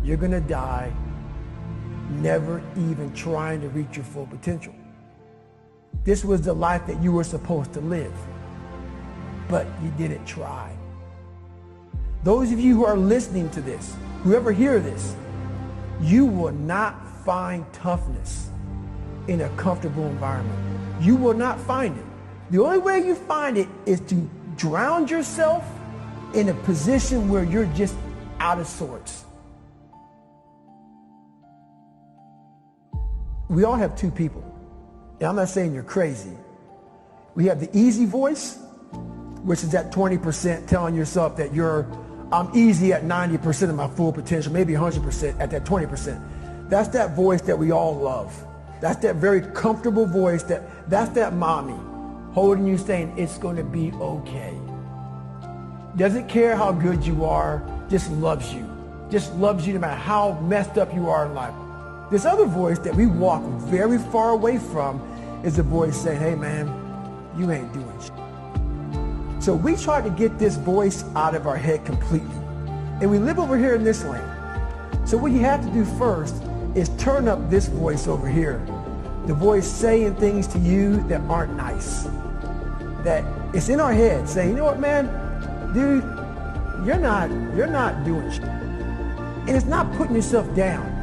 you're going to die never even trying to reach your full potential. This was the life that you were supposed to live, but you didn't try. Those of you who are listening to this, whoever hear this, you will not find toughness in a comfortable environment. You will not find it. The only way you find it is to drown yourself in a position where you're just out of sorts. We all have two people. And I'm not saying you're crazy. We have the easy voice, which is that 20% telling yourself that I'm easy at 90% of my full potential, maybe 100% at that 20%. That's that voice that we all love. That's that very comfortable voice, that's that mommy holding you saying it's going to be okay. Doesn't care how good you are, just loves you. Just loves you no matter how messed up you are in life. This other voice that we walk very far away from is a voice saying, hey man, you ain't doing shit. So we try to get this voice out of our head completely. And we live over here in this lane. So what you have to do first is turn up this voice over here. The voice saying things to you that aren't nice. That it's in our head saying, you know what man, dude, you're not doing shit. And it's not putting yourself down.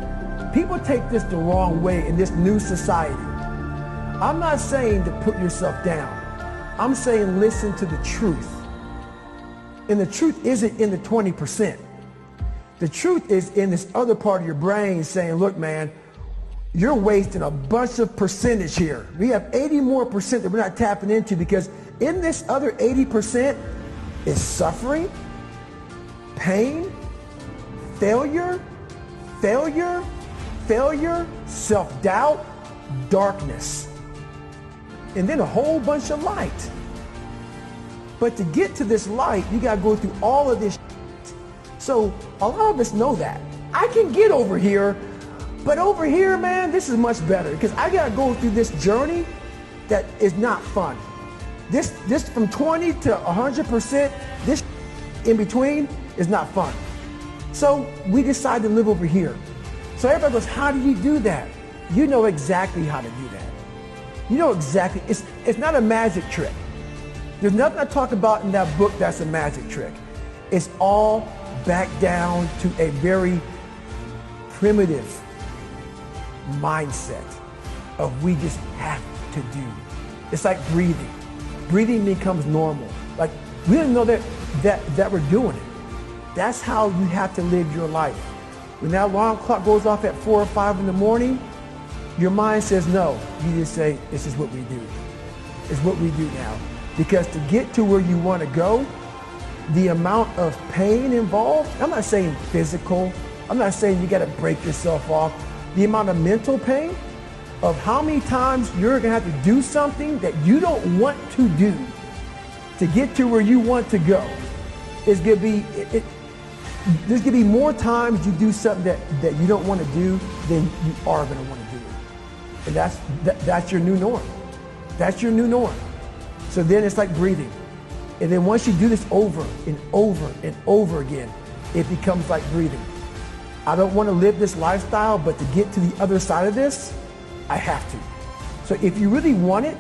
People take this the wrong way in this new society. I'm not saying to put yourself down. I'm saying listen to the truth. And the truth isn't in the 20%. The truth is in this other part of your brain saying, look man, you're wasting a bunch of percentage here. We have 80 more percent that we're not tapping into, because in this other 80% is suffering, pain, failure, self-doubt, darkness, and then a whole bunch of light. But to get to this light, you gotta go through all of this shit. So a lot of us know that. I can get over here, but over here, man, this is much better, because I gotta go through this journey that is not fun. This from 20 to 100%, this in between is not fun. So we decide to live over here. So everybody goes, how do you do that? You know exactly how to do that. You know exactly, it's not a magic trick. There's nothing I talk about in that book that's a magic trick. It's all back down to a very primitive mindset of we just have to do. It's like breathing. Breathing becomes normal. Like we didn't know that we're doing it. That's how you have to live your life. When that alarm clock goes off at 4 or 5 in the morning, your mind says no. You just say, this is what we do. It's what we do now. Because to get to where you want to go, the amount of pain involved, I'm not saying physical, I'm not saying you got to break yourself off. The amount of mental pain of how many times you're going to have to do something that you don't want to do to get to where you want to go is going to be, there's going to be more times you do something that you don't want to do than you are going to want to do. And that's your new norm. That's your new norm. So then it's like breathing. And then once you do this over and over and over again, it becomes like breathing. I don't want to live this lifestyle, but to get to the other side of this, I have to. So if you really want it,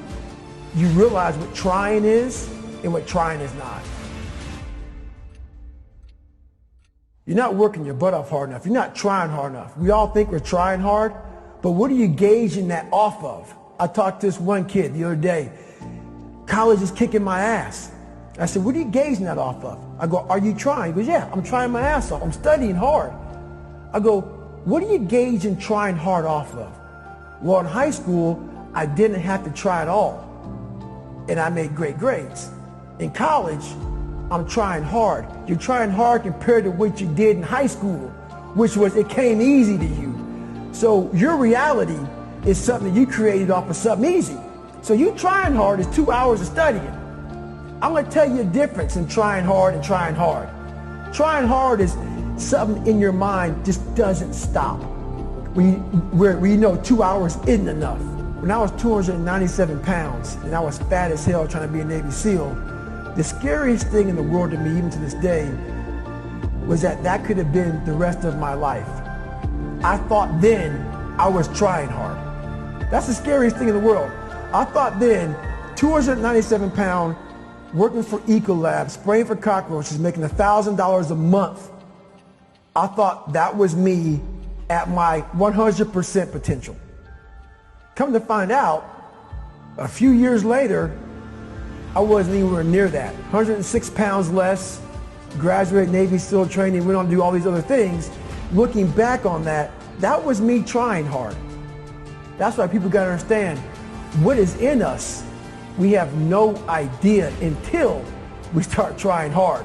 you realize what trying is and what trying is not. You're not working your butt off hard enough. You're not trying hard enough. We all think we're trying hard, but what are you gauging that off of? I talked to this one kid the other day. College is kicking my ass. I said, what are you gauging that off of? I go, are you trying? He goes, yeah, I'm trying my ass off. I'm studying hard. I go, what are you gauging trying hard off of? Well, in high school, I didn't have to try at all, and I made great grades. In college, I'm trying hard. You're trying hard compared to what you did in high school, which was it came easy to you. So your reality is something you created off of something easy. So you trying hard is 2 hours of studying. I'm going to tell you the difference in trying hard and trying hard. Trying hard is something in your mind just doesn't stop. Where you know 2 hours isn't enough. When I was 297 pounds and I was fat as hell trying to be a Navy SEAL, the scariest thing in the world to me, even to this day, was that could have been the rest of my life. I thought then I was trying hard. That's the scariest thing in the world. I thought then, 297 pound, working for Ecolab, spraying for cockroaches, making $1,000 a month. I thought that was me at my 100% potential. Come to find out, a few years later, I wasn't anywhere near that. 106 pounds less, graduated Navy SEAL training, went on to do all these other things. Looking back on that, that was me trying hard. That's why people gotta understand, what is in us, we have no idea until we start trying hard.